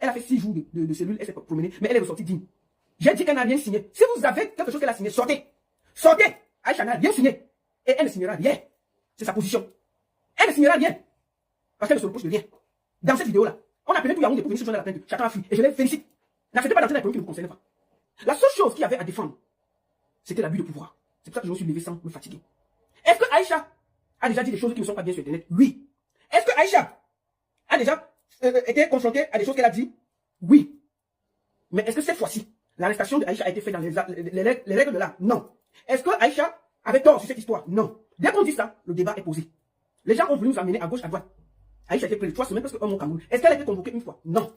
Elle a fait 6 jours de cellule, elle s'est promenée, mais elle est ressortie digne. J'ai dit qu'elle n'a rien signé. Si vous avez quelque chose qu'elle a signé, sortez. Sortez. Aïcha n'a rien signé. Et elle ne signera rien. C'est sa position. Elle ne signera rien. Parce qu'elle ne se reproche de rien. Dans cette vidéo-là, on a appelé tout Yaoundé pour venir se joindre à la plainte. Chacun a fui. Et je les félicite. N'acceptez pas d'entrer dans les problèmes qui ne vous concernent pas. La seule chose qu'il y avait à défendre, c'était l'abus de pouvoir. C'est pour ça que je me suis levé sans me fatiguer. Est-ce que Aïcha a déjà dit des choses qui ne sont pas bien sur Internet? Oui. Est-ce que Aïcha a déjà été confrontée à des choses qu'elle a dit? Oui. Mais est-ce que cette fois-ci, l'arrestation de Aïcha a été faite dans les règles de l'art? Non. Est-ce que Aïcha avait tort sur cette histoire? Non. Dès qu'on dit ça, le débat est posé. Les gens ont voulu nous amener à gauche, à droite. Aïcha a été prise 3 semaines, presque un mois au Cameroun. Est-ce qu'elle a été convoquée une fois? Non.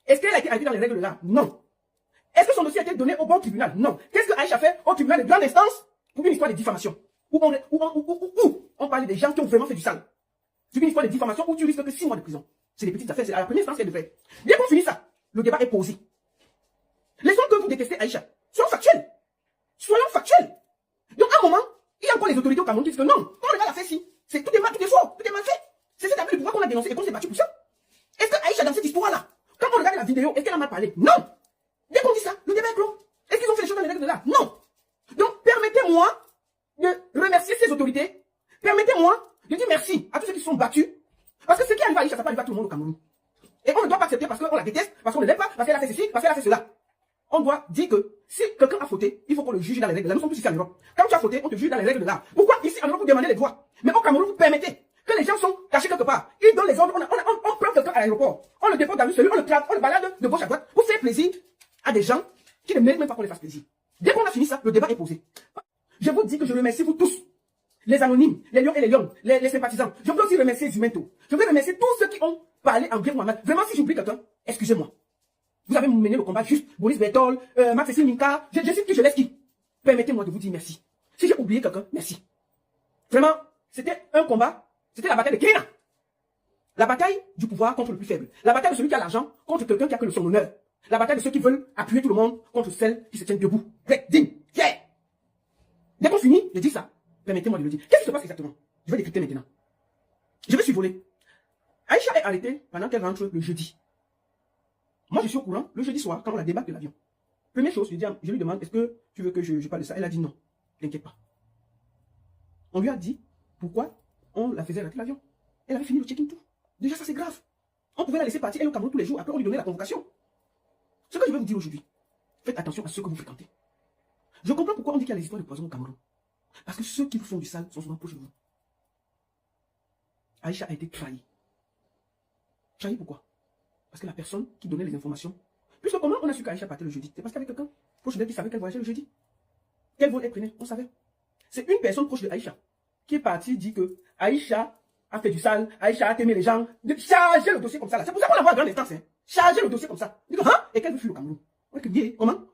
Est-ce qu'elle a été arrêtée dans les règles de l'art? Non. Est-ce que son dossier a été donné au bon tribunal? Non. Qu'est-ce que Aïcha fait au tribunal de grande instance pour une histoire de diffamation? Où on parle des gens qui ont vraiment fait du sale. C'est une histoire de diffamation où tu risques que 6 mois de prison. C'est des petites affaires, c'est à la première instance qu'elle devrait. Bien qu'on finisse ça, le débat est posé. Les gens que vous détestez Aïcha sont factuels. Soyons factuels. Donc à un moment, il y a encore les autorités au Cameroun qui disent que non, quand le gars l'a fait si, tout est faux, tout est mal fait. C'est cet abus de pouvoir qu'on a dénoncé et qu'on s'est battu pour ça. Est-ce que Aïcha dans cette histoire-là, quand on regarde la vidéo, est-ce qu'elle a mal parlé? Non. Dès qu'on dit ça, le débat est clos. Est-ce qu'ils ont fait les choses dans les règles de l'art? Non. Donc permettez-moi de remercier ces autorités. Permettez-moi de dire merci à tous ceux qui se sont battus. Parce que ce qui arrive à Aïcha, ça peut arriver à tout le monde au Cameroun. Et on ne doit pas accepter parce qu'on la déteste, parce qu'on ne l'aime pas, parce qu'elle a fait ceci, parce qu'elle a fait cela. On doit dire que si quelqu'un a fauté, il faut qu'on le juge dans les règles de l'art. Nous sommes tous ici en Europe. Quand tu as fauté, on te juge dans les règles de l'art. Pourquoi ici en Europe vous demandez les droits? Mais au Cameroun, vous permettez que les gens sont cachés quelque part. Ils donnent les ordres, on prend quelqu'un à l'aéroport. On le dépose dans une cellule, on le balade de gauche à droite pour faire plaisir à des gens qui ne méritent même pas qu'on les fasse plaisir. Dès qu'on a fini ça, le débat est posé. Je vous dis que je remercie vous tous. Les anonymes, les lions et les lions, les sympathisants. Je veux aussi remercier Zumento. Je veux remercier tous ceux qui ont parlé en bien Mohamed. Vraiment, si j'oublie quelqu'un, excusez-moi. Vous avez mené le combat juste. Boris Bertol, Max-Cécile Minka. Je sais qui, je laisse qui. Permettez-moi de vous dire merci. Si j'ai oublié quelqu'un, merci. Vraiment, c'était un combat. C'était la bataille de Kéna. La bataille du pouvoir contre le plus faible. La bataille de celui qui a l'argent contre quelqu'un qui a que son honneur. La bataille de ceux qui veulent appuyer tout le monde contre celles qui se tiennent debout. Prêt, digne, fier. Dès qu'on finit, je dis ça. Permettez-moi de le dire. Qu'est-ce qui se passe exactement? Je vais décrypter maintenant. Je vais survoler. Aïcha est arrêtée pendant qu'elle rentre le jeudi. Moi, je suis au courant le jeudi soir, quand on a débarqué de l'avion. Première chose, je lui demande, est-ce que tu veux que je parle de ça? Elle a dit non. T'inquiète pas. On lui a dit pourquoi on la faisait arrêter l'avion. Elle avait fini le check-in tout. Déjà, ça c'est grave. On pouvait la laisser partir, elle au Cameroun tous les jours, après on lui donnait la convocation. Ce que je vais vous dire aujourd'hui, faites attention à ceux que vous fréquentez. Je comprends pourquoi on dit qu'il y a des histoires de poison au Cameroun. Parce que ceux qui vous font du sale sont souvent proches de vous. Aïcha a été trahie. Trahie pourquoi? Parce que la personne qui donnait les informations, puisque comment on a su qu'Aïcha partait le jeudi? C'est parce qu'avec quelqu'un proche d'elle qui savait qu'elle voyageait le jeudi. Quel vol elle prenait? On savait. C'est une personne proche de Aïcha qui est partie dire que Aïcha a fait du sale, Aïcha a aimé les gens, de charger le dossier comme ça. C'est pour ça qu'on envoie à grande instance. Hein. Charger le dossier comme ça. Dit que, hein? Et qu'elle veut fuir le Cameroun. On dit, comment?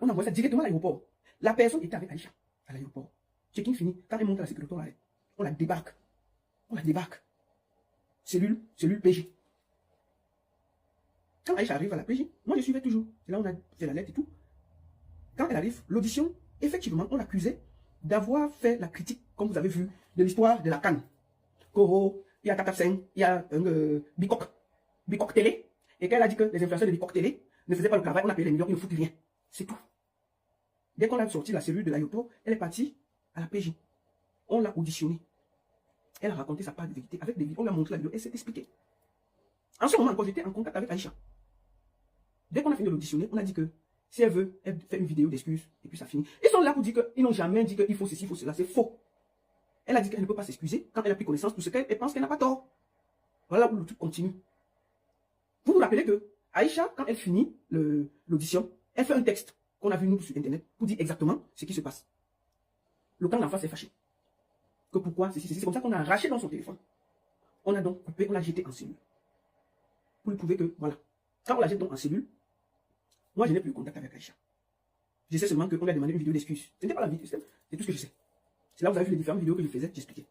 On envoie ça directement à l'aéroport. La personne était avec Aïcha à l'aéroport. Check-in fini. Quand elle monte à la sécurité, on la débarque. On la débarque. Cellule PJ. Quand Aïcha arrive à la PJ, moi je suivais toujours. C'est là où on a fait la lettre et tout. Quand elle arrive, l'audition, effectivement, on l'accusait d'avoir fait la critique, comme vous avez vu, de l'histoire de la canne. Koro, il y a Katapseng, il y a Bicok Télé. Et qu'elle a dit que les influenceurs de Bicok Télé ne faisaient pas le travail, on a payé les millions, ils ne foutent rien. C'est tout. Dès qu'on a sorti la cellule de l'aéroport, elle est partie à la PJ. On l'a auditionnée. Elle a raconté sa part de vérité avec des vidéos. On lui a montré la vidéo. Elle s'est expliquée. En ce moment encore, j'étais en contact avec Aïcha. Dès qu'on a fini de l'auditionner, on a dit que si elle veut, elle fait une vidéo d'excuses et puis ça finit. Ils sont là pour dire qu'ils n'ont jamais dit qu'il faut ceci, il faut cela. C'est faux. Elle a dit qu'elle ne peut pas s'excuser quand elle a pris connaissance de ce qu'elle pense qu'elle n'a pas tort. Voilà où le truc continue. Vous vous rappelez que Aïcha, quand elle finit l'audition, elle fait un texte qu'on a vu nous sur Internet pour dire exactement ce qui se passe. Le camp d'en face est fâché. Que pourquoi c'est comme ça qu'on a arraché dans son téléphone. On a donc coupé, on l'a jeté en cellule. Pour lui prouver que, voilà. Quand on la jette donc en cellule, moi je n'ai plus de contact avec Aïcha. Je sais seulement qu'on lui a demandé une vidéo d'excuse. Ce n'était pas la vidéo, c'est tout ce que je sais. C'est là où vous avez vu les différentes vidéos que je faisais, j'expliquais.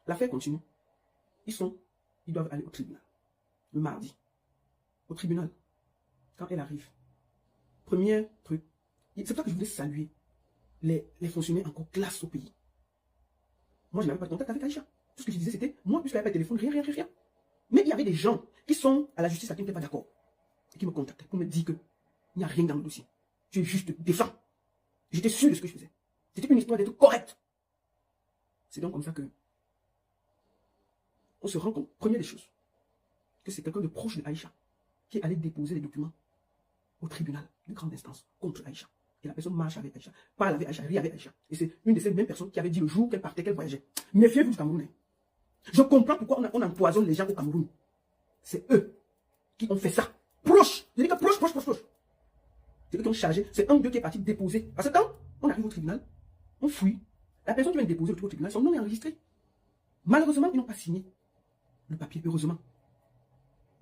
L'affaire continue. Ils doivent aller au tribunal. Le mardi. Au tribunal. Quand elle arrive. Premier truc. C'est pour ça que je voulais saluer les fonctionnaires encore classe au pays. Moi, je n'avais pas de contact avec Aïcha. Tout ce que je disais, c'était, moi, puisqu'elle n'avait pas de téléphone, rien. Mais il y avait des gens qui sont à la justice qui n'étaient pas d'accord et qui me contactaient pour me dire qu'il n'y a rien dans le dossier. Tu es juste défunt. J'étais sûr de ce que je faisais. C'était une histoire d'être correcte. C'est donc comme ça que on se rend compte, première des choses, que c'est quelqu'un de proche de Aïcha qui allait déposer les documents au tribunal de grande instance contre Aïcha. Et la personne marche avec Aïcha, parle avec Aïcha, rit avec Aïcha. Et c'est une de ces mêmes personnes qui avait dit le jour qu'elle partait, qu'elle voyageait. Méfiez-vous du Camerounais. Je comprends pourquoi on empoisonne les gens au Cameroun. C'est eux qui ont fait ça. Proche. Je dis que proche. C'est eux qui ont chargé. C'est un d'eux qui est parti déposer. Parce que quand on arrive au tribunal, on fouille. La personne qui vient déposer au tribunal, son nom est enregistré. Malheureusement, ils n'ont pas signé le papier. Heureusement.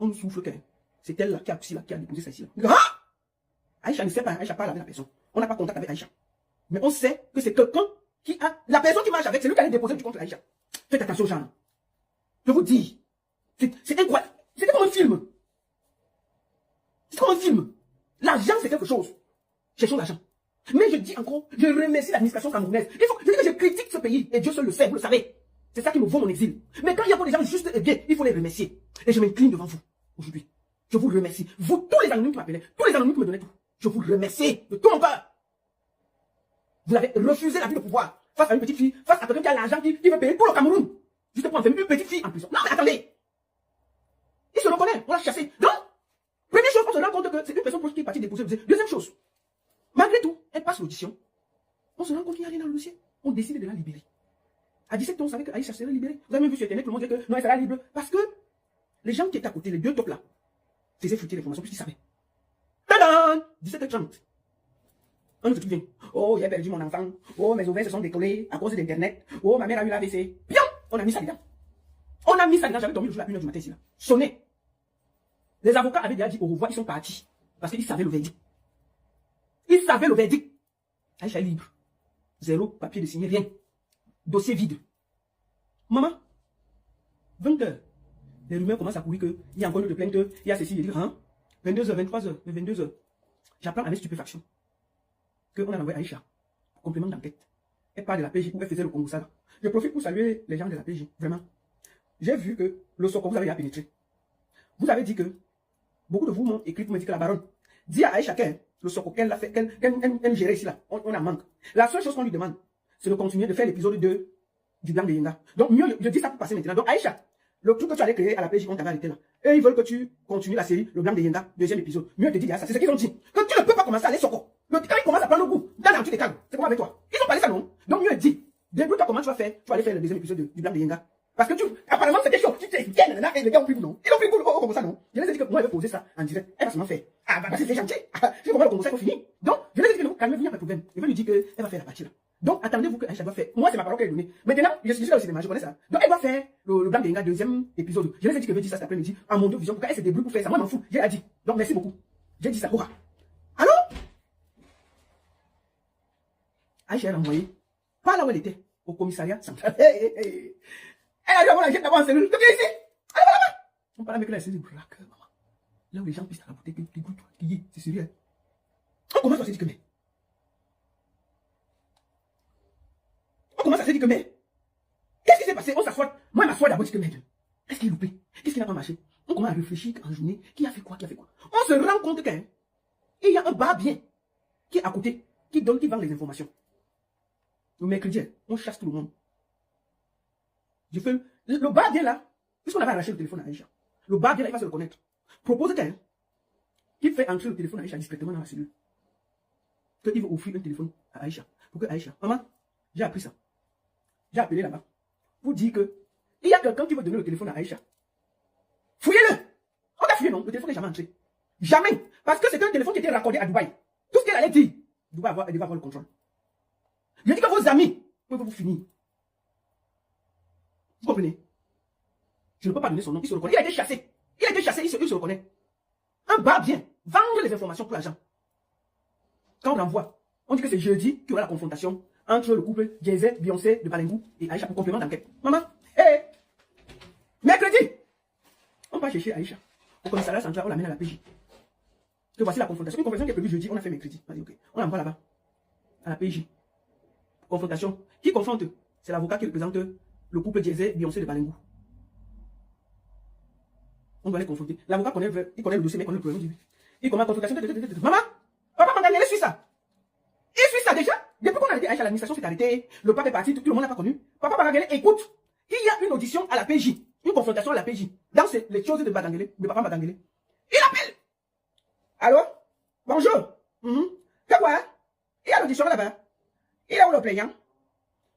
On nous souffle qu'elle. C'est elle là qui a déposé ça ici. Ah! Aïcha ne sait pas. Aïcha parle avec la personne. On n'a pas contact avec Aïcha. Mais on sait que c'est quelqu'un qui a... La personne qui marche avec, c'est lui qui allait déposer du contre Aïcha. Faites attention aux gens. Je vous dis. C'est incroyable. C'était comme un film. C'est comme un film. L'argent, c'est quelque chose. Cherchons l'argent. Mais je dis encore, je remercie l'administration camerounaise. Je dis que je critique ce pays. Et Dieu seul le sait, vous le savez. C'est ça qui me vaut mon exil. Mais quand il y a des gens justes et bien, il faut les remercier. Et je m'incline devant vous aujourd'hui. Je vous remercie. Vous, tous les anonymes qui m'appelaient, tous les anonymes qui me donnaient tout. Je vous remercie de tout mon cœur. Vous avez refusé la vie de pouvoir face à une petite fille, face à quelqu'un qui a l'argent, qui veut payer tout le Cameroun. Juste pour enfermer une petite fille en prison. Non, mais attendez. Il se reconnaît, on l'a chassé. Donc, première chose, on se rend compte que c'est une personne qui est partie déposer. Deuxième chose, malgré tout, elle passe l'audition. On se rend compte qu'il n'y a rien dans le dossier. On décide de la libérer. À 17 ans, on savait qu'Aïcha serait libérée. Vous avez même vu sur Internet, tout le monde dit que non, elle sera libre. Parce que les gens qui étaient à côté, les deux tops là, faisaient fuiter l'information puisqu'ils savaient. Tadam! 17h30. Un autre truc vient. Oh, j'ai perdu mon enfant. Oh, mes ovaires se sont décollés à cause d'Internet. Oh, ma mère a eu l'AVC. Bien! On a mis ça dedans. On a mis ça dedans. J'avais dormi le jour à 1h du matin ici là. Sonné. Les avocats avaient déjà dit au revoir, ils sont partis. Parce qu'ils savaient le verdict. Ils savaient le verdict. Aïcha est libre. Zéro papier de signer, rien. Dossier vide. Maman, 20h. Les rumeurs commencent à courir qu'il y a encore une de plainte, il y a ceci, il dit, hein? 22h, 23h, 22h. J'apprends avec stupéfaction qu'on a envoyé Aïcha pour complément d'enquête. Elle parle de la PJ où elle faisait le Congo Sala. Je profite pour saluer les gens de la PJ, vraiment. J'ai vu que le Soko, vous avez déjà pénétré. Vous avez dit que, beaucoup de vous m'ont écrit pour me dire que la baronne dit à Aïcha qu'elle, le Soko, qu'elle l'a fait, qu'elle gérait ici là, on en manque. La seule chose qu'on lui demande, c'est de continuer de faire l'épisode 2 du Blanc de Yenga. Donc mieux, je dis ça pour passer maintenant. Donc Aïcha, le truc que tu allais créer à la PJ, on t'avait arrêté là. Et ils veulent que tu continues la série, le Blanc de Yenga, deuxième épisode. Mieux te dire ça, c'est ce qu'ils ont dit. Que tu ne peux pas commencer à aller Soko. Quand il commence à prendre le goût, dans tu décales. C'est comme avec toi. Ils ont parlé ça non? Donc mieux dit, débrouille-toi comment tu vas faire. Tu vas aller faire le deuxième épisode du Blanc de Yenga. Parce que apparemment c'était chaud. Tu t'es bien, et les gars ont pris goût, non? Ils ont pris goût, comme ça, non? Je les ai dit que moi, je vais poser ça en direct. Elle va seulement faire. Ah, bah, c'est gentil. Je comprends le Congo, ça, il faut finir. Donc, je les ai dit que non, calmez-vous, il n'y a pas de problème. Je vais lui dire qu'elle va faire la partie là. Donc, attendez-vous que Aïcha doit faire. Moi, c'est ma parole qu'elle a donnée. Maintenant, je suis là au cinéma, je connais ça. Donc, elle doit faire le Blanc de Yenga, deuxième épisode. Je les ai dit que je vais dire ça cet après-midi, à mon vision, pour qu'elle se débrouille pour faire ça. Moi, je m'en fous. Je l'ai dit. Donc, merci beaucoup. J'ai dit ça. Hurrah. Allô? Aïcha, elle a envoyé. Pas là où elle était, au commissariat central. Elle a dit, voilà, j'ai d'abord en cellule. Tu viens ici. Allez, voilà. On parle avec la cellule braqueur, maman. Là où les gens puissent à la bouteille, qui goûtent, qui y est, c'est sérieux. On commence à se dire que mais. On commence à se dire que mais. Qu'est-ce qui s'est passé? On s'assoit. Moi, je m'assois d'abord, je dis que mais. Qu'est-ce qui est loupé? Qu'est-ce qui n'a pas marché? On commence à réfléchir en journée. Qui a fait quoi? On se rend compte qu'il y a un bar bien qui est à côté, qui vend les informations. Le mercredi, on chasse tout le monde. Je fais le bar bien là, puisqu'on avait arraché le téléphone à Aïcha. Le bar bien là, il va se reconnaître. Propose qu'il fait entrer le téléphone à Aïcha discrètement dans la cellule. Qu'il veut offrir un téléphone à Aïcha. Pour que Aïcha, maman, j'ai appris ça. J'ai appelé là-bas. Pour dire que il y a quelqu'un qui veut donner le téléphone à Aïcha. Fouillez-le. On a fouillé, non? Le téléphone n'est jamais entré. Jamais. Parce que c'était un téléphone qui était raccordé à Dubaï. Tout ce qu'elle allait dire, elle devait avoir le contrôle. Je dis que vos amis peuvent vous finir. Vous comprenez? Je ne peux pas donner son nom, il se reconnaît. Il a été chassé. Il se reconnaît. Un bar bien. Vendre les informations pour l'argent. Quand on renvoie, on dit que c'est jeudi qu'il y aura la confrontation entre le couple Jay-Z, Beyoncé de Balengou et Aïcha pour complément d'enquête. Maman, hé! Mercredi, on va chercher Aïcha. Au commissariat central, on l'amène à la PJ. Que voici la confrontation. Une confrontation qui est prévue jeudi, on a fait mercredi. Vas-y, ok. On l'envoie là-bas. À la PJ. Confrontation. Qui confronte? C'est l'avocat qui représente le couple Jay-Z, Beyoncé de Balengou. On doit les confronter. L'avocat connaît le dossier, mais connaît le problème. Il commence la consultation. Maman, papa Mangangele suit ça. Il suit ça déjà. Depuis qu'on a été à l'administration s'est arrêtée, le pape est parti, tout le monde n'a pas connu. Papa Mangangele écoute. Il y a une audition à la PJ, une confrontation à la PJ. Dans les choses de Badangele, de papa Badangele. Il appelle. Allô? Bonjour. C'est quoi? Il y a l'audition là-bas. Il est où le plaignant?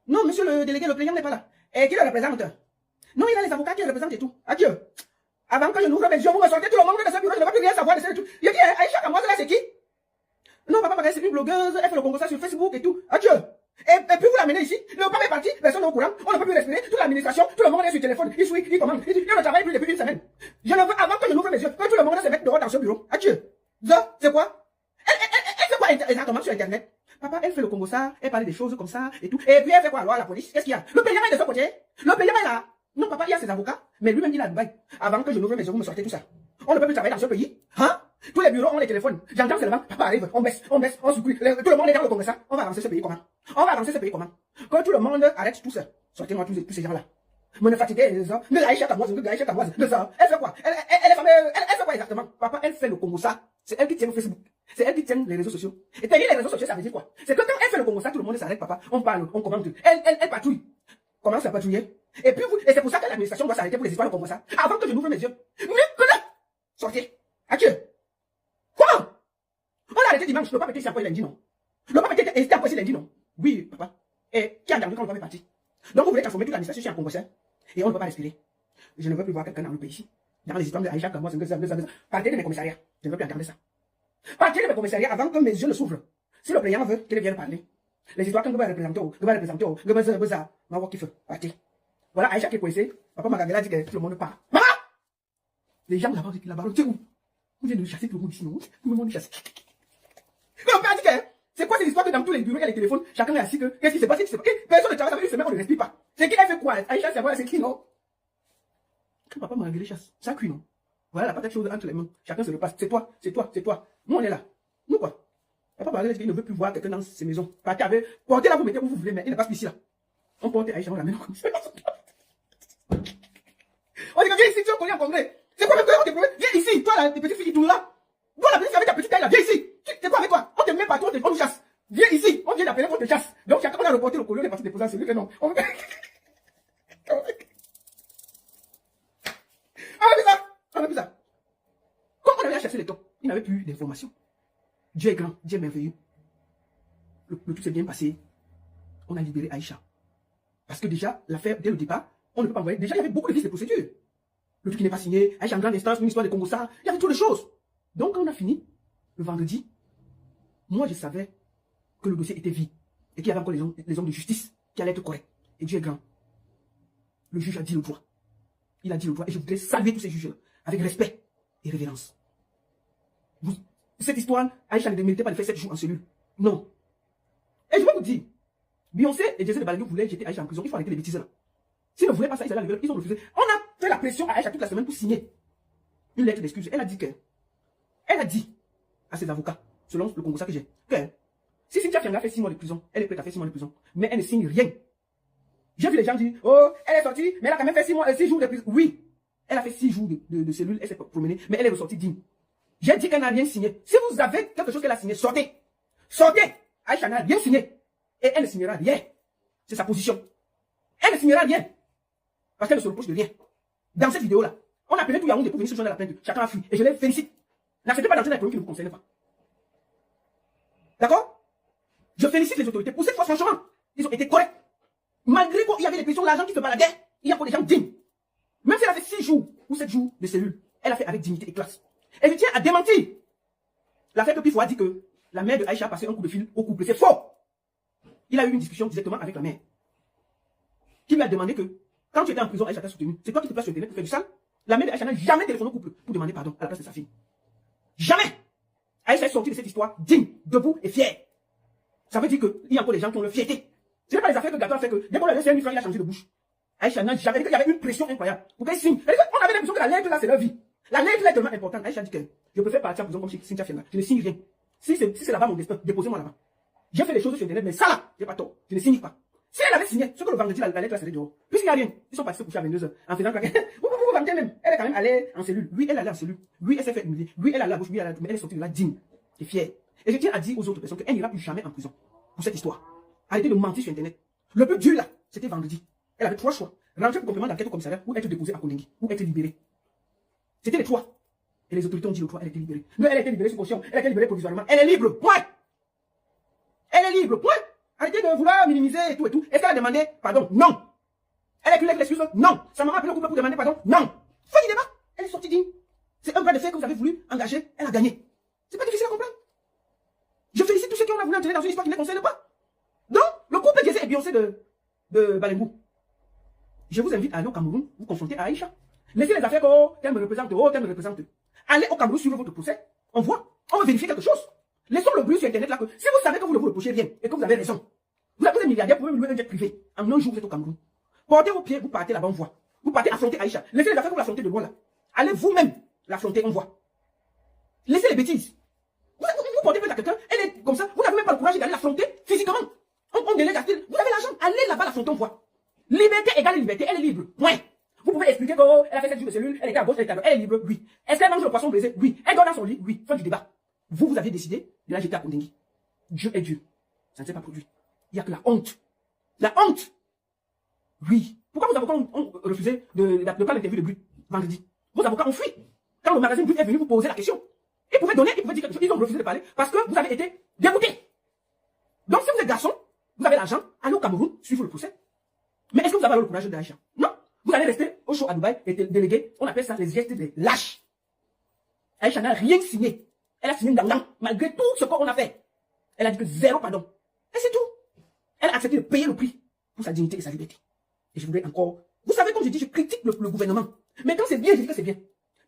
Non, monsieur le délégué, le plaignant n'est pas là. Et qui le représente? Non, il a les avocats qui le représentent et tout. Adieu. Avant que je n'ouvre mes yeux, vous me sortez tout le monde de ce bureau, je ne vais plus rien savoir de ce truc. Il dit, Aïcha Kamoise, là, c'est qui? Non, papa, c'est une blogueuse, elle fait le Congo ça sur Facebook et tout. Adieu. Et puis vous l'amenez ici, le papa est parti, personne n'est au courant, on ne peut plus respirer, toute l'administration, tout le monde est sur le téléphone, il suit, il commande, il ne travaille plus depuis une semaine. Je ne veux, avant que je n'ouvre mes yeux, que tout le monde se mette dehors dans ce bureau. Adieu. Ça, c'est quoi? Elle fait quoi exactement sur Internet? Papa, elle fait le Congo ça, elle parle des choses comme ça et tout. Et puis elle fait quoi alors à la police? Qu'est-ce qu'il y a? Le payant est de ce côté. Le payant est là. Non, papa, il y a ses avocats, mais lui-même il a Dubaï. Avant que je n'ouvre mes yeux, vous me sortez tout ça. On ne peut plus travailler dans ce pays. Hein? Tous les bureaux ont les téléphones. J'entends seulement, papa arrive, on baisse, on supplie. Tout le monde est dans le Congrès ça. On va avancer ce pays comment? On va avancer ce pays comment? Quand tout le monde arrête tout ça, sortez-moi tous ces gens-là. Me ne fatiguez les gens. Ne Aïcha Kamoise, de ça. Elle fait quoi? Elle fait quoi exactement? Papa, elle fait le Congo ça. C'est elle qui tient Facebook. C'est elle qui tient les réseaux sociaux. Et tenir les réseaux sociaux, ça veut dire quoi? C'est que quand elle fait le Congo ça, tout le monde s'arrête, papa. On parle, on commente. Elle patrouille. Commence à patrouiller. Et puis et c'est pour ça que l'administration doit s'arrêter pour les histoires de Congo ça. Avant que je n'ouvre mes yeux. Sortez. Adieu. Comment? On l'a arrêté dimanche. Le pape était ici après lundi, non? Le pape était ici après lundi, non? Oui, papa. Et qui a entendu quand le pape est parti? Donc vous voulez transformer toute l'administration sur un Congo ça? Et on ne peut pas respirer. Je ne veux plus voir quelqu'un dans le pays ici. Dans les histoires de Aïcha, comme moi, partez de mes commissariats. Je ne veux plus entendre ça. Partez de mes commissariats avant que mes yeux ne s'ouvrent. Si le plaignant veut qu'il vienne parler. Les histoires qu'on va représenter, ma voix qui fait. Partez. Voilà Aïcha qui est coincée. Papa Mangangele a dit que tout le monde part. Maman! Les gens là-bas, tu es où? Vous venez de chasser tout le monde ici, non? Tout le monde est chassé. Mais on peut dire que c'est quoi cette histoire que dans tous les bureaux et les téléphones, chacun est assis que qu'est-ce qui se passe? Personne ne travaille, ça fait une semaine, on ne respire pas. C'est qui elle fait quoi? Aïcha, c'est qui, non? Quand papa Mangangele chasse, ça cuit, non? Voilà la patate chaude entre les mains. Chacun se repasse. C'est toi. Nous, on est là. Nous, quoi? Papa Mangangele dit qu'il ne veut plus voir quelqu'un dans ces maisons. Partez avec, portez là, vous mettez où vous voulez, mais il n'est pas ici, là. On porte Aïcha, on l'amène au Congrès. On dit que viens ici, tu es collé en Congrès. C'est quoi même que on te promet? Viens ici, toi là, tes petites filles, tout là. Toi la petite fille avec ta petite taille là, viens ici. C'est quoi avec toi? On te met partout, on te chasse. Viens ici, on vient d'appeler, on te chasse. Donc chacun a reporté le collier, on est parti déposer celui que non. On a vu ça. Comme on avait cherché les tops, il n'avait plus d'informations. Dieu est grand, Dieu est merveilleux. Le tout s'est bien passé. On a libéré Aïcha. Parce que déjà, l'affaire, dès le départ, on ne peut pas envoyer. Déjà, il y avait beaucoup de listes de procédures. Le truc qui n'est pas signé, Aïcha en grande instance, une histoire de Congo ça, il y avait trop de choses. Donc, quand on a fini, le vendredi, moi, je savais que le dossier était vide. Et qu'il y avait encore les hommes de justice qui allaient être corrects. Et Dieu est grand. Le juge a dit le droit. Il a dit le droit. Et je voudrais saluer tous ces juges-là, avec respect et révérence. Cette histoire, Aïcha ne méritait pas de faire 7 jours en cellule. Non. Et je vais vous dire, Beyoncé et Jay-Z de Baladio voulaient jeter Aïcha en prison. Il faut arrêter les bêtises là. S'ils ne voulaient pas ça, ils ont refusé. On a fait la pression à Aïcha toute la semaine pour signer une lettre d'excuse. Elle a dit à ses avocats, selon le Congo que j'ai, que si Cynthia Fianga fait 6 mois de prison, elle est prête à faire 6 mois de prison. Mais elle ne signe rien. J'ai vu les gens dire, oh, elle est sortie, mais elle a quand même fait 6 jours de prison. Oui, elle a fait 6 jours de cellule, elle s'est promenée, mais elle est ressortie digne. J'ai dit qu'elle n'a rien signé. Si vous avez quelque chose qu'elle a signé, sortez. Sortez. Aïcha n'a rien signé. Et elle ne signera rien. C'est sa position. Elle ne signera rien. Parce qu'elle ne se reproche de rien. Dans cette vidéo-là, on a appelé tout Yaoundé pour venir se joindre à la plainte. Chacun a fui. Et je les félicite. N'acceptez pas d'entrer dans les problèmes qui ne vous concernent pas. D'accord? Je félicite les autorités. Pour cette fois, franchement, ils ont été corrects. Malgré qu'il y avait des pressions, l'argent qui se baladait, il y a encore des gens dignes. Même si elle a fait 6 jours ou 7 jours de cellule, elle a fait avec dignité et classe. Et je tiens à démentir l'affaire que Pifo a dit que la mère de Aïcha a passé un coup de fil au couple. C'est faux. Il a eu une discussion directement avec la mère, qui lui a demandé que, quand tu étais en prison, Aïcha t'a soutenu. C'est toi qui te places sur Internet pour faire du sale. La mère de Aïcha n'a jamais téléphoné au couple pour demander pardon à la place de sa fille. Jamais. Aïcha est sortie de cette histoire digne, debout et fière. Ça veut dire qu'il y a encore des gens qui ont le fierté. Ce n'est pas les affaires que Gato a fait que, dès qu'on lui a laissé 1 000 francs, il a changé de bouche. Aïcha n'a jamais dit qu'il y avait une pression incroyable. Pour qu'elle signe. On avait l'impression que la lettre là, c'est leur vie. La lettre là est tellement importante. Aïcha dit que je préfère partir en prison comme Cynthia Fianga. Je ne signe rien. Si c'est là-bas mon destin, déposez-moi là-bas. J'ai fait les choses sur Internet, mais ça là, j'ai pas tort. Je ne signe pas. Si elle avait signé, ce que le vendredi, la lettre là serait dehors. Puisqu'il n'y a rien, ils sont partis se coucher à 22h en faisant craquer. vous vantez même. Elle est quand même allée en cellule. Oui, elle est allée en cellule. Oui, elle s'est fait humilier. Oui, elle est allée à gauche. Oui, elle est allée à droite. Mais elle est sortie de là digne et fière. Et je tiens à dire aux autres personnes qu'elle n'ira plus jamais en prison pour cette histoire. Arrêtez de mentir sur Internet. Le plus dur là, c'était vendredi. Elle avait 3 choix. Rentrer pour complément d'enquête au commissariat ou être déposée à Kondengi ou être libérée. C'était les 3. Et les autorités ont dit le 3, elle était libérée. Non, elle a été libérée sous caution. Elle a été libérée provisoirement. Elle est libre. Point. Elle est libre. Point. Arrêtez de vouloir minimiser et tout et tout. Est-ce qu'elle a demandé pardon? Non. Elle a pu l'excuse? Non. Sa maman a appelé le couple pour demander pardon? Non. Fin du débat. Elle est sortie digne. C'est un bras de fer que vous avez voulu engager. Elle a gagné. C'est pas difficile à comprendre. Je félicite tous ceux qui ont voulu entrer dans une histoire qui ne les concerne pas. Donc, le couple Jay-Z et Beyoncé de Balengou. Je vous invite à aller au Cameroun, vous confronter à Aïcha. Laissez les affaires qu'elle me représente, qu'elle me représente. Allez au Cameroun suivre votre procès. On voit. On veut vérifier quelque chose. Laissons le bruit sur Internet là que si vous savez que vous ne vous reprochez rien et que vous avez raison, vous êtes milliardaire, vous pouvez louer un jet privé. En un jour, vous êtes au Cameroun. Portez vos pieds, vous partez là-bas, on voit. Vous partez affronter Aïcha. Laissez les affaires que vous l'affrontez de loin là. Allez vous-même l'affronter, on voit. Laissez les bêtises. Vous portez plainte à quelqu'un, elle est comme ça, vous n'avez même pas le courage d'aller l'affronter physiquement. On délègue à style. Vous avez l'argent, allez là-bas l'affronter, on voit. Liberté égale liberté, elle est libre. Point. Vous pouvez expliquer qu'elle a fait 7 jours de cellule, elle était à gauche, elle était à droite, elle est libre, oui. Est-ce qu'elle mange le poisson brisé? Oui. Elle dort dans son lit? Oui. Fin du débat. Vous avez décidé de la jeter à Kondengi. Dieu est Dieu. Ça ne s'est pas produit. Il n'y a que la honte. La honte. Oui. Pourquoi vos avocats ont refusé de prendre l'interview de Brut vendredi? Vos avocats ont fui. Quand le magazine Brut est venu vous poser la question, ils pouvaient donner, ils pouvaient dire quelque chose, ils ont refusé de parler parce que vous avez été dégoûté. Donc si vous êtes garçon, vous avez l'argent, allez au Cameroun, suivez le procès. Mais est-ce que vous avez le courage d'Aïcha? Non. Vous allez rester au show à Dubaï et délégué, on appelle ça les gestes des lâches. Aïcha n'a rien signé. Elle a signé dans malgré tout ce qu'on a fait. Elle a dit que 0 pardon. Et c'est tout. Elle a accepté de payer le prix pour sa dignité et sa liberté. Et je voudrais encore... Vous savez, comme je dis, je critique le gouvernement. Mais quand c'est bien, je dis que c'est bien.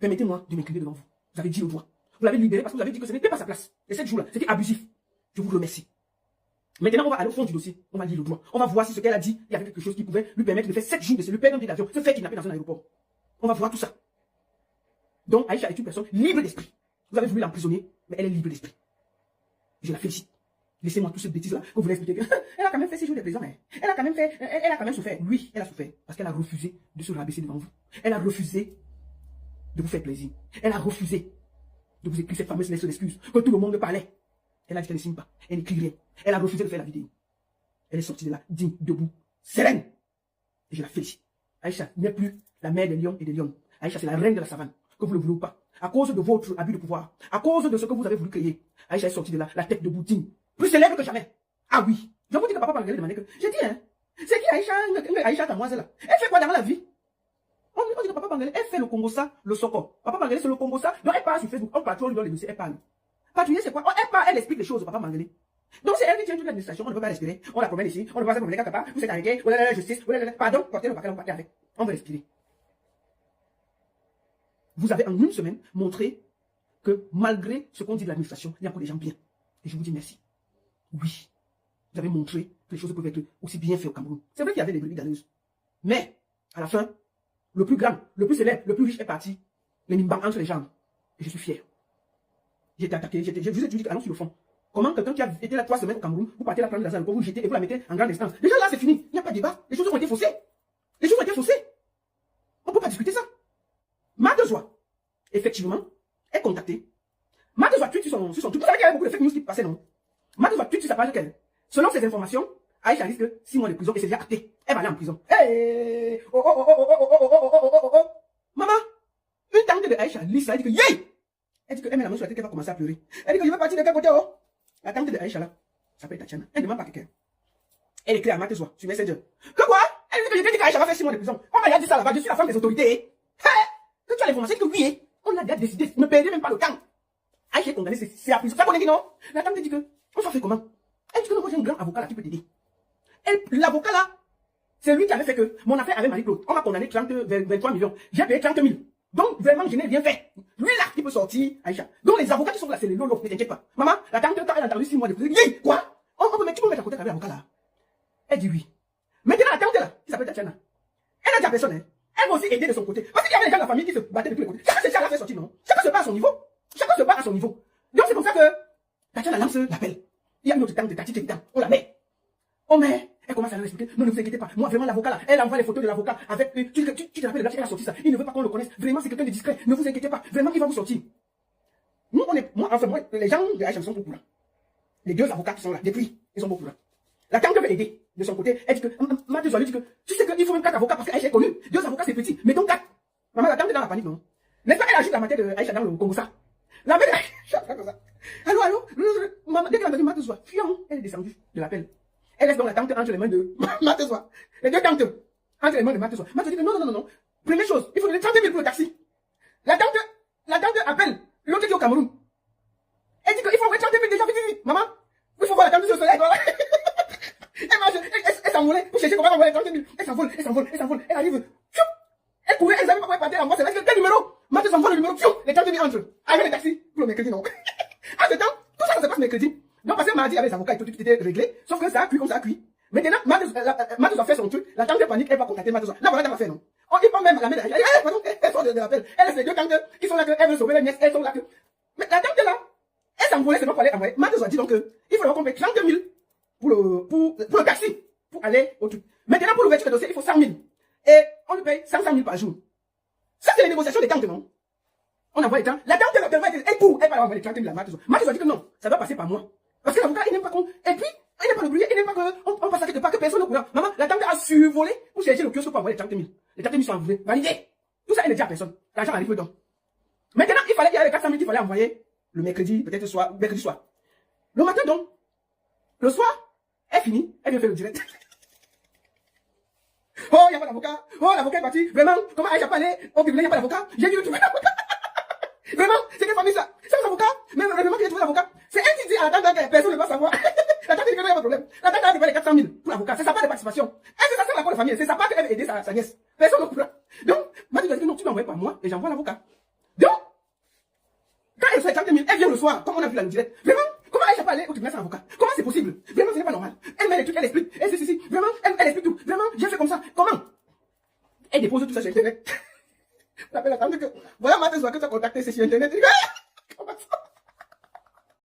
Permettez-moi de m'incliner devant vous. Vous avez dit le droit. Vous l'avez libéré parce que vous avez dit que ce n'était pas sa place. Et 7 jours-là, c'était abusif. Je vous remercie. Maintenant, on va aller au fond du dossier. On va lire le droit. On va voir si ce qu'elle a dit, il y avait quelque chose qui pouvait lui permettre de faire 7 jours de cellule, perdre un billet d'avion, se faire kidnapper dans un aéroport. On va voir tout ça. Donc, Aïcha est une personne libre d'esprit. Vous avez voulu l'emprisonner, mais elle est libre d'esprit. Je la félicite. Laissez-moi tout ce bêtise-là que vous voulez expliquer. Elle a quand même fait 6 jours de prison. Elle a quand même fait, elle a quand même souffert. Oui, elle a souffert. Parce qu'elle a refusé de se rabaisser devant vous. Elle a refusé de vous faire plaisir. Elle a refusé de vous écrire cette fameuse lettre d'excuse que tout le monde parlait. Elle a dit qu'elle ne signe pas. Elle n'écrit rien. Elle a refusé de faire la vidéo. Elle est sortie de là, digne, debout, sereine. Et je la félicite. Aïcha n'est plus la mère des lions et des lions. Aïcha, c'est la reine de la savane. Que vous le voulez ou pas. À cause de votre abus de pouvoir. À cause de ce que vous avez voulu créer. Aïcha est sortie de là, la tête debout, digne. Plus célèbre que jamais. Ah oui. Je vous dis que papa Bangalé demandait que... J'ai dit, hein. C'est qui Aïcha, Aïcha Tamoise là? Elle fait quoi dans la vie? On dit que papa Bangalé, elle fait le Congo ça, le Soko. Papa Bangalé, c'est le Congo ça. Donc elle parle sur Facebook. On patrouille dans les dossiers, elle parle. Patrouiller, c'est quoi? Elle parle, elle explique les choses au papa Mangalé. Donc c'est elle qui tient toute l'administration, on ne peut pas respirer. On la promène ici, on ne peut pas se promener quelque part, vous êtes arrêté, la justice, pardon, portez le paquet, on partait avec. On veut respirer. Vous avez en une semaine montré que malgré ce qu'on dit de l'administration, il y a encore des gens bien. Et je vous dis merci. Oui. Vous avez montré que les choses peuvent être aussi bien faites au Cameroun. C'est vrai qu'il y avait des brebis galeuses. Mais, à la fin, le plus grand, le plus célèbre, le plus riche est parti. Les mimbang entre les jambes. Et je suis fier. J'ai été attaqué, je vous ai dit allons sur le fond. Comment quelqu'un qui a été là 3 semaines au Cameroun, vous partez la prendre dans un aéroport, vous jetez et vous la mettez en grande instance. Déjà là, c'est fini. Il n'y a pas de débat. Les choses ont été faussées. Les choses ont été faussées. On ne peut pas discuter ça. Madezoa, effectivement, est contactée. Madezoa tweet sur son tweet. Vous savez qu'il y avait beaucoup de fake news qui passaient, non? Madezoa tweet sur sa page qu'elle. Selon ces informations, Aïcha risque 6 mois de prison et c'est déjà acté. Elle va aller en prison. Hey! Maman, une tante de Aïcha, Lisa, elle dit que yeah! Elle dit qu'elle met la main sur la tête qu'elle va commencer à pleurer. Elle dit que je vais partir de quel côté, oh? La tante de Aïcha là, s'appelle Tatiana. Elle ne demande pas quelqu'un. Elle écrit à Madezoa sur Messenger. Que quoi? Elle dit que je t'ai dit qu'Aïcha va faire 6 mois de prison. On m'a déjà dit ça là-bas, je suis la femme des autorités. Que tu as l'information, que oui, on a déjà décidé, ne perdez même pas le temps. Aïcha est condamnée, c'est la prison. Ça qu'on dit non? La tante dit que, on s'en fait comment? Elle dit que moi j'ai un grand avocat là qui peut t'aider. L'avocat là, c'est lui qui avait fait que mon affaire avec Marie-Claude, on m'a condamné 23 millions. J'ai payé 30 000. Donc, vraiment, je n'ai rien fait. Lui, là, qui peut sortir, Aïcha. Donc, les avocats qui sont là, c'est les lolos, ne t'inquiète pas. Maman, la tante, quand elle a entendu 6 mois de prison, yeah, quoi? Tu peux mettre à côté avec l'avocat là. Elle dit oui. Maintenant, la tante là, qui s'appelle Tatiana, elle a dit à personne, hein. Elle va aussi aider de son côté. Parce qu'il y avait des gens de la famille qui se battaient de tous les côtés. Chacun se fait sortir, non? Chacun se bat à son niveau. Chacun se bat à son niveau. Donc, c'est comme ça que Tatiana lance l'appel. Il y a une autre tante de Tati qui est dedans. On la met. On met Elle commence à leur expliquer. Non, ne vous inquiétez pas. Moi, vraiment, l'avocat là, elle envoie les photos de l'avocat avec. Tu te rappelles, elle a sorti ça. Il ne veut pas qu'on le connaisse. Vraiment, c'est quelqu'un de discret. Ne vous inquiétez pas. Vraiment, il va vous sortir. Nous, les gens de Aïcha sont beaucoup là. Les deux avocats qui sont là, depuis, ils sont beaucoup là. La tante veut aider de son côté. Elle dit que, Matheus lui dit que, tu sais qu'il faut même 4 avocats parce qu'Aïcha est connue. 2 avocats, c'est petit. Mais donc 4. Maman, la tante est dans la panique, non? N'est-ce pas, elle agite la matière de Aïcha dans le Congo, ça. La mère de Aïcha, comme ça. Allô, maman, dès qu'elle a entendu Matheus, elle est descendue de l'appel. Elle laisse donc la tante entre les mains de Matheus. Les 2 tantes entre les mains de Matheus. Matheus dit que non. Première chose, il faut donner 30 000 pour le taxi. La tante appelle l'autre qui est au Cameroun. Elle dit qu'il faut envoyer 30 000 déjà, vite. Maman, il faut voir la tante sur le soleil. Elle s'envolait pour chercher comment envoyer 30 000. Elle s'envole. Elle arrive. Elle courait, elle savait pas comment partir en voie. C'est là quel numéro? Matheus envoie le numéro. Les 30 000 entrent. Avec le taxi pour le mercredi, non. À ce temps, tout ça se passe mercredi. Donc, parce que mardi, avec les avocats et tout était réglé. Sauf que ça a cuit comme ça a cuit. Maintenant, Matheus a fait son truc. La tante de panique, elle va contacter Matheus. Là, voilà, elle va faire, non. On dit pas même la mère. Elle sort de l'appel. Elle laisse les 2 tantes qui sont là, qu'elles veulent sauver les nièces. Elles sont là. Mais la tante là, elle s'envolait, c'est pas pour aller envoyer. Matheus a dit donc il faut qu'on paye 30 000 pour le taxi, pour aller au truc. Maintenant, pour l'ouverture de dossier, il faut 100 000. Et on lui paye 100 000 par jour. Ça, c'est les négociations des tantes, non? On envoie les tantes. La tante, elle va envoyer les 30 000 à Matheus. Matheus a dit que non, ça doit passer par moi. Parce que l'avocat, il n'aime pas qu'on. Et puis, il n'aime pas le bruit, il n'aime pas qu'on passe à quelque part, que personne ne courant. Maman, la tante a survolé pour chercher le kiosque pour envoyer les 30 000. Les 30 000 sont envoyés. Validé. Tout ça, elle ne dit à personne. L'argent arrive dedans. Maintenant, il y avait les 400 000 qu'il fallait envoyer le mercredi, peut-être mercredi soir. Le matin, donc, le soir, elle finit, elle vient faire le direct. Oh, il n'y a pas d'avocat. Oh, l'avocat est parti. Vraiment, comment Aïcha parlé? Oh, il n'y a pas d'avocat. J'ai dû trouver l'avocat. Vraiment, c'est quelle famille ça? C'est un avocat. Mais vraiment, qui a trouvé l'avocat? C'est elle qui dit à la tante que personne ne va savoir. La tante dit qu'il n'y a pas de problème. La tante a déposé les 400 000 pour l'avocat. C'est sa part de participation. Elle, c'est ça, l'accord de famille. C'est sa part qu'elle veut aider sa nièce. Personne ne comprend. Donc, Matheus a dit non, tu m'envoies pas moi et j'envoie l'avocat. Donc, quand elle fait 30 000, elle vient le soir, comme on a vu la direct. Vraiment, comment Aïcha peut aller au tribunal sans avocat? Comment c'est possible? Vraiment, ce n'est pas normal. Elle met les trucs, elle explique. Elle si. Vraiment, elle explique tout. Vraiment, j'ai fait comme ça. Comment? Elle dépose tout ça sur Internet. On appelle la tante que, voilà, Matheus, que tu as contacté, c'est sur Internet.